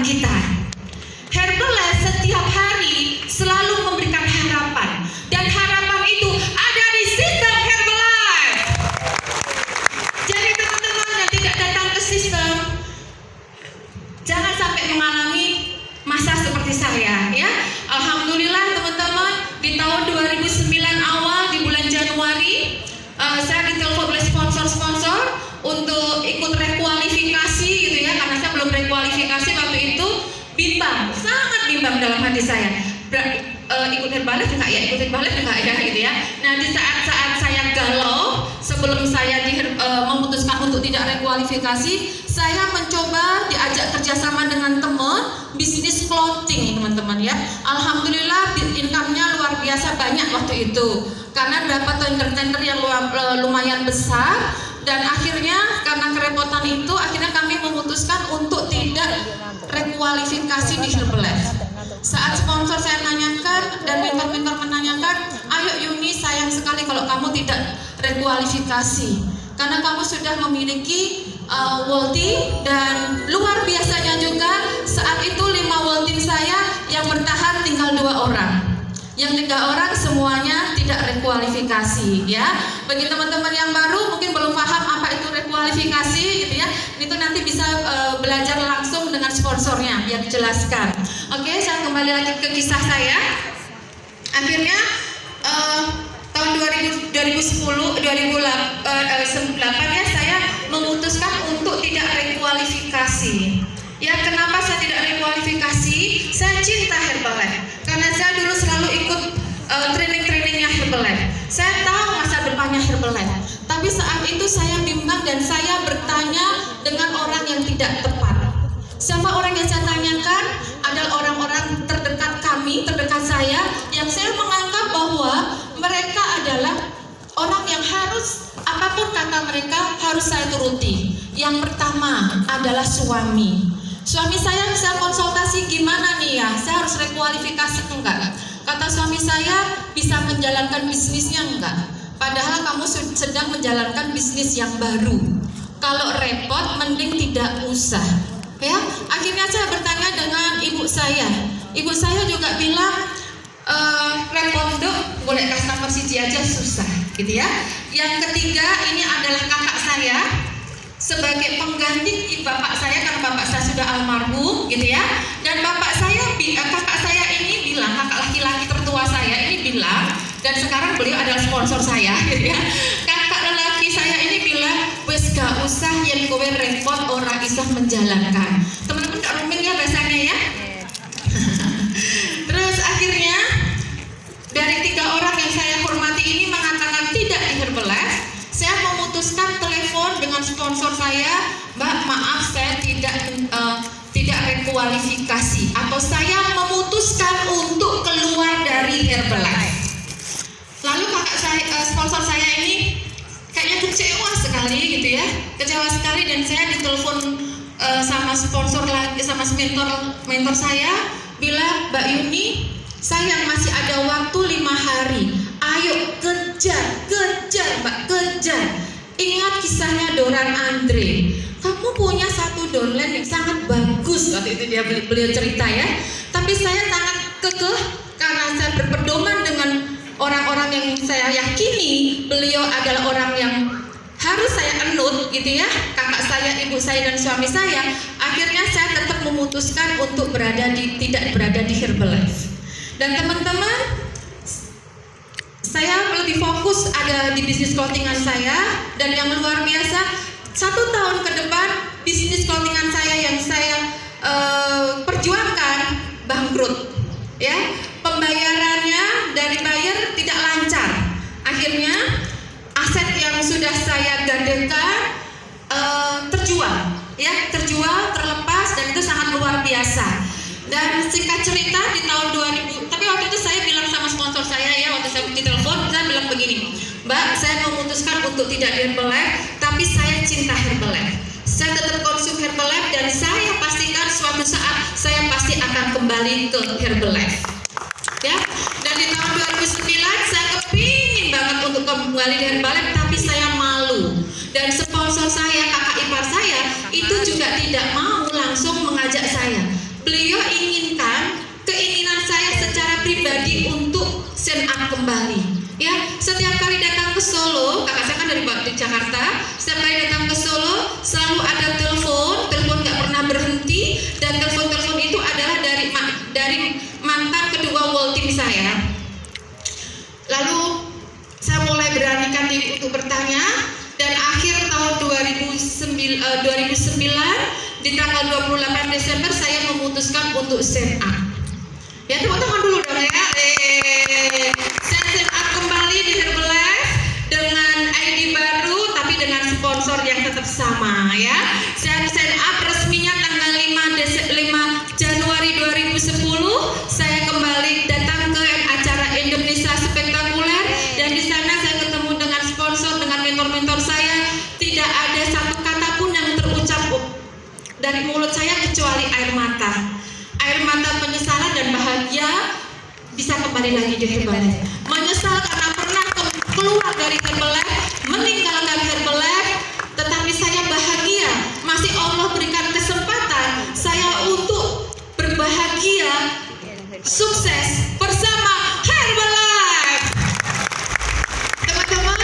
depan kita. Herbalife setiap hari selalu memberikan harapan, dan harapan itu ada di sistem Herbalife. Jadi teman-teman yang tidak datang ke sistem, jangan sampai mengalami masa seperti saya, ya. Alhamdulillah teman-teman, di tahun 2009 awal di bulan Januari, saya ditelepon oleh sponsor-sponsor untuk ikut rekualifikasi gitu ya, karena saya belum rekualifikasi waktu itu. Bimbang, sangat bimbang dalam hati saya. Ikut Herbalife enggak ya, ikut Herbalife enggak ya gitu ya. Nah, di saat-saat saya galau, sebelum saya memutuskan untuk tidak rekualifikasi, saya mencoba diajak kerjasama dengan teman bisnis clothing, teman-teman ya. Alhamdulillah income-nya luar biasa banyak waktu itu, karena dapat tender-tender yang lumayan besar. Dan akhirnya karena kerepotan itu, akhirnya kami memutuskan untuk tidak rekualifikasi di Herbalife. Saat sponsor saya tanyakan dan mentor-mentor menanyakan, ayo Yuni, sayang sekali kalau kamu tidak rekualifikasi, karena kamu sudah memiliki Wolti, dan luar biasanya juga saat itu 5 Wolti saya yang bertahan tinggal 2 orang. Yang 3 orang semuanya tidak rekualifikasi, ya. Bagi teman-teman yang baru mungkin belum paham apa itu rekualifikasi gitu ya, itu nanti bisa belajar langsung dengan sponsornya yang dijelaskan. Oke, saya kembali lagi ke kisah saya. Akhirnya tahun 2008 ya, saya memutuskan untuk tidak rekualifikasi. Ya, kenapa saya tidak rekualifikasi? Saya cinta Herbalife, karena saya dulu selalu ikut training-trainingnya Herbalife. Saya tahu masa depannya Herbalife, tapi saat itu saya bimbang dan saya bertanya dengan orang yang tidak tepat. Siapa orang yang saya tanyakan? Adalah orang-orang terdekat kami, terdekat saya, yang saya menganggap bahwa mereka adalah orang yang harus, apapun kata mereka, harus saya turuti. Yang pertama adalah suami. Suami saya konsultasi, gimana nih ya, saya harus rekualifikasi enggak? Kata suami saya, bisa menjalankan bisnisnya enggak? Padahal kamu sedang menjalankan bisnis yang baru. Kalau repot, mending tidak usah. Ya, akhirnya saya bertanya dengan ibu saya. Ibu saya juga bilang, repot dok, boleh customer siji aja susah, gitu ya. Yang ketiga, ini adalah kakak saya. Sebagai pengganti bapak saya, karena bapak saya sudah almarhum gitu ya, dan kakak saya ini bilang, kakak laki-laki tertua saya ini bilang, dan sekarang beliau adalah sponsor saya gitu ya, kakak laki saya ini bilang, wes gak usah yang kowe repot orang isah menjalankan. Teman-teman gak rumit ya bahasanya ya. Terus akhirnya dari 3 orang yang saya hormati ini mengatakan tidak di Herbalife. Saya memutuskan telepon dengan sponsor saya, Mbak, maaf saya tidak rekualifikasi, atau saya memutuskan untuk keluar dari Herbalife. Lalu kakak saya, sponsor saya ini kayaknya kecewa sekali gitu ya, kecewa sekali, dan saya ditelepon sama sponsor lagi, sama mentor saya, bilang, Mbak Yuni, sayang masih ada waktu 5 hari. Ayo kejar Mbak, kejar. Ingat kisahnya Doran Andre. Kamu punya satu downline yang sangat bagus, waktu itu beliau cerita ya. Tapi saya sangat kekeh karena saya berpedoman dengan orang-orang yang saya yakini beliau adalah orang yang harus saya anut gitu ya. Kakak saya, ibu saya, dan suami saya. Akhirnya saya tetap memutuskan untuk tidak berada di Herbalife. Dan teman-teman, saya lebih fokus ada di bisnis clothingan saya, dan yang luar biasa 1 tahun ke depan bisnis clothingan saya yang saya perjuangkan bangkrut ya, pembayarannya dari buyer tidak lancar. Akhirnya aset yang sudah saya gadaikan terjual, terlepas, dan itu sangat luar biasa. Dan singkat cerita di tahun 2000, tapi waktu itu saya bilang sama sponsor saya ya, waktu saya ditelepon, saya bilang begini, Mbak, saya memutuskan untuk tidak di Herbalife, tapi saya cinta Herbalife. Saya tetap konsum Herbalife, dan saya pastikan suatu saat saya pasti akan kembali ke Herbalife. Ya, dan di tahun 2009 saya kepingin banget untuk kembali di Herbalife, tapi saya malu. Dan sponsor saya, kakak ipar saya, itu juga tidak mau langsung mengajak saya. beliau inginkan keinginan saya secara pribadi untuk stand up kembali. Ya, setiap kali datang ke Solo, kakak saya kan dari Jakarta, setiap kali datang ke Solo selalu ada telepon nggak pernah berhenti, dan telepon itu adalah dari mantan kedua World Team saya. Lalu saya mulai beranikan diri untuk bertanya, dan akhir tahun 2009 di tanggal 28 Desember saya memutuskan untuk stand up. Ya, tepuk tangan dulu dong ya. Saya stand up kembali di Herbalife dengan ID baru tapi dengan sponsor yang tetap sama ya. Saya stand up resminya tanggal 5 Januari 2010. Saya kembali datang ke acara Indonesia Spektakuler, dan di sana saya ketemu dengan sponsor, dengan mentor-mentor saya. Tidak ada satu kata pun yang terucap dari mulut saya kecuali air mata. Air mata penyesalan dan bahagia bisa kembali lagi di Herbalife. Menyesal karena pernah keluar dari Herbalife, meninggalkan Herbalife, tetapi saya bahagia. Masih Allah berikan kesempatan saya untuk berbahagia, sukses bersama Herbalife. Teman-teman,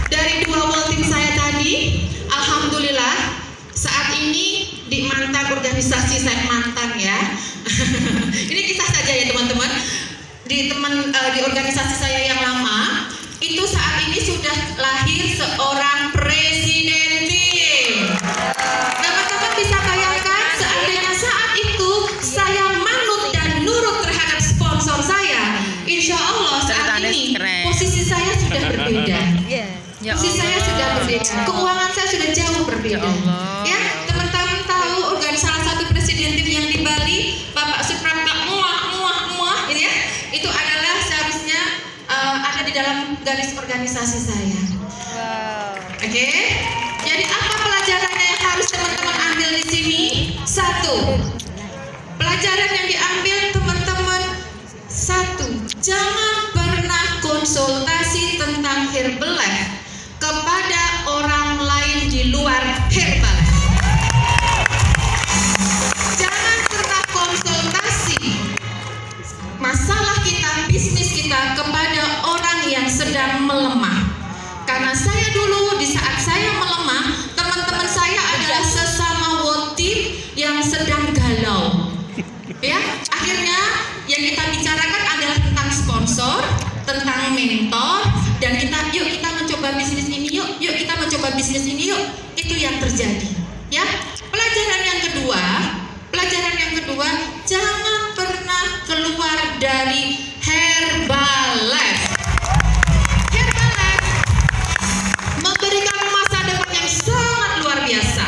dari dua World Team saya tadi, alhamdulillah saat ini di mantan organisasi saya, mantan ya. Ini kisah saja ya teman-teman. Di organisasi saya yang lama itu saat ini sudah lahir seorang presiden tim. Teman-teman bisa bayangkan seandainya saat itu saya manut dan nurut terhadap sponsor saya, insya Allah saat ini posisi saya sudah berbeda. Posisi saya sudah berbeda, keuangan saya sudah jauh berbeda. Ya, teman-teman tahu salah satu presiden tim yang di Bali, Bapak Suprapta ini ya, itu adalah seharusnya ada di dalam garis organisasi saya. Oke. Jadi apa pelajarannya yang harus teman-teman ambil di sini? Satu, pelajaran yang diambil teman-teman, satu, jangan pernah konsultasi tentang Herbalife kepada orang lain di luar Herbalife. Jangan pernah konsultasi masalah kita, bisnis kita kepada orang yang sedang melemah. Karena saya dulu di saat saya melemah, teman-teman saya adalah sesama World Team yang sedang galau. Ya, akhirnya yang kita bicarakan adalah tentang sponsor, tentang mentor, dan yuk kita mencoba bisnis ini, yuk kita mencoba bisnis ini, yuk. Itu yang terjadi. Ya, pelajaran yang kedua, jangan pernah keluar dari Herbalife. Herbalife memberikan masa depan yang sangat luar biasa.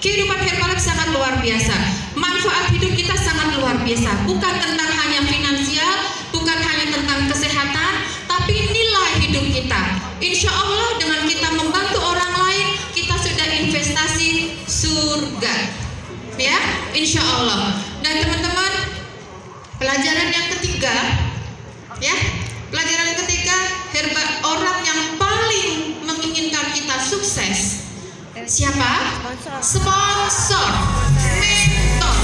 Kehidupan Herbalife sangat luar biasa. Manfaat hidup kita sangat luar biasa. Bukan tentang hanya finansial, bukan hanya tentang kesehatan, tapi nilai hidup kita. Insya Allah dengan kita membantu orang lain, kita sudah investasi surga. Ya, insya Allah. Dan teman-teman, pelajaran yang ketiga, ya, pelajaran yang ketiga, orang yang paling menginginkan kita sukses, siapa? Sponsor, mentor.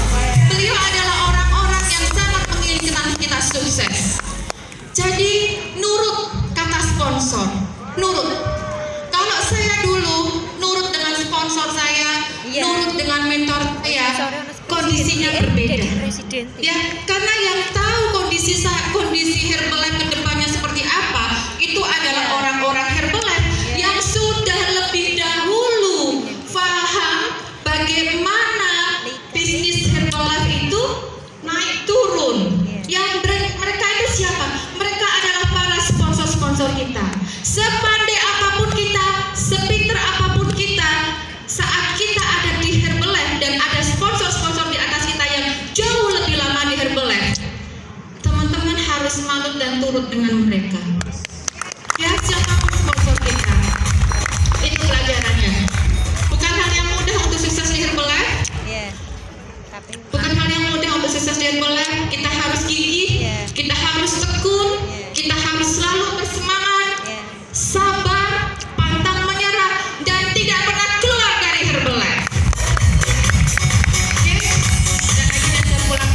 Beliau adalah orang-orang yang sangat menginginkan kita sukses. Jadi nurut kata sponsor, nurut. Kalau saya dulu nurut dengan sponsor saya, nurut dengan mentor saya, kondisinya berbeda. Ya, karena yang tahu kondisi Herbalife kedepannya seperti apa, itu adalah orang-orang Herbalife yang sudah lebih dahulu paham bagaimana bisnis Herbalife itu naik turun. Yang mereka itu siapa? Mereka adalah para sponsor-sponsor kita. Sepandai apapun kita, sepinter apapun kita, saat kita ada di Herbalife dan ada sponsor-sponsor di atas kita yang jauh lebih lama di Herbalife, teman-teman harus manut dan turut dengan mereka. Ya, siapapun sponsor kita. Itu pelajarannya. Bukan hal yang mudah untuk sukses di Herbalife. Bukan hal yang mudah untuk sukses di Herbalife. Kita harus gigih, kita harus tekun, kita harus selalu bersemangat, sabar, pantang menyerah, dan tidak pernah keluar dari Herbalife. Oke? Dan akhirnya saya pulang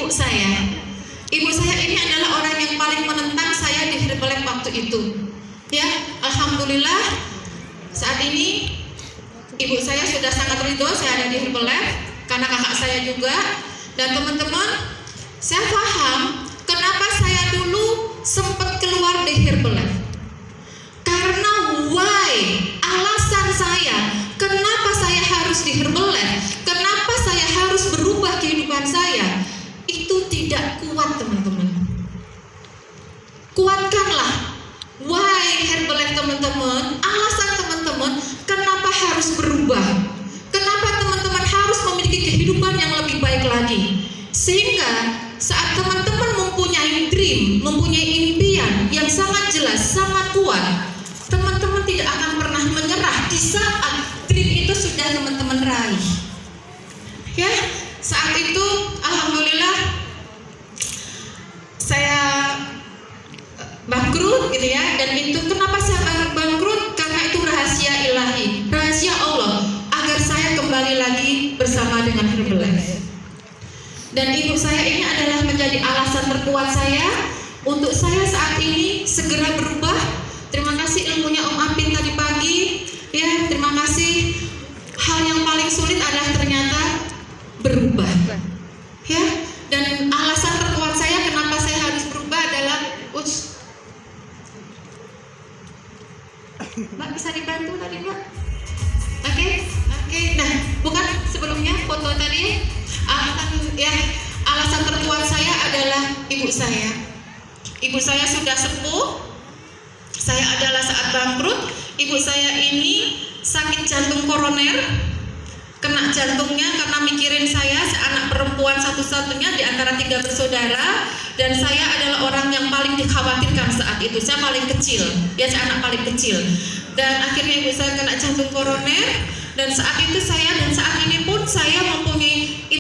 ibu saya. Ibu saya ini adalah orang yang paling menentang saya di Herbalife waktu itu. Ya, alhamdulillah saat ini ibu saya sudah sangat ridho saya ada di Herbalife karena kakak saya juga. Dan teman-teman, saya paham kenapa saya dulu sempat keluar di Herbalife. Karena why, alasan saya kenapa saya harus di Herbalife, kenapa saya harus berubah kehidupan saya, itu tidak kuat teman-teman. Kuatkanlah why Herbalife teman-teman, alasan teman-teman kenapa harus berubah, kenapa teman-teman harus memiliki kehidupan yang lebih baik lagi. Sehingga saat teman-teman mempunyai dream, mempunyai impian yang sangat jelas, sangat kuat, teman-teman tidak akan pernah menyerah di saat dream itu sudah teman-teman raih. Ya, saat itu alhamdulillah saya bangkrut gitu ya. Dan itu kenapa saya bangkrut? Karena itu rahasia ilahi, rahasia Allah agar saya kembali lagi bersama dengan Herbalife. Dan ibu saya ini adalah menjadi alasan terkuat saya untuk saya saat ini segera berubah. Terima kasih ilmunya Om Apin tadi pagi. Ya, terima kasih. Hal yang paling sulit adalah ternyata berubah. Ya, dan alasan terkuat saya kenapa saya harus berubah adalah Mbak bisa dibantu tadi Mbak? Oke. Nah, bukan sebelumnya foto tadi. Ya, alasan terkuat saya adalah ibu saya. Ibu saya sudah sepuh. Saya adalah saat bangkrut. Ibu saya ini sakit jantung koroner, kena jantungnya karena mikirin saya anak perempuan satu-satunya di antara 3 bersaudara, dan saya adalah orang yang paling dikhawatirkan saat itu. Saya paling kecil, ya saya anak paling kecil. Dan akhirnya ibu saya kena jantung koroner, dan saat itu saya dan saat ini pun saya mempunyai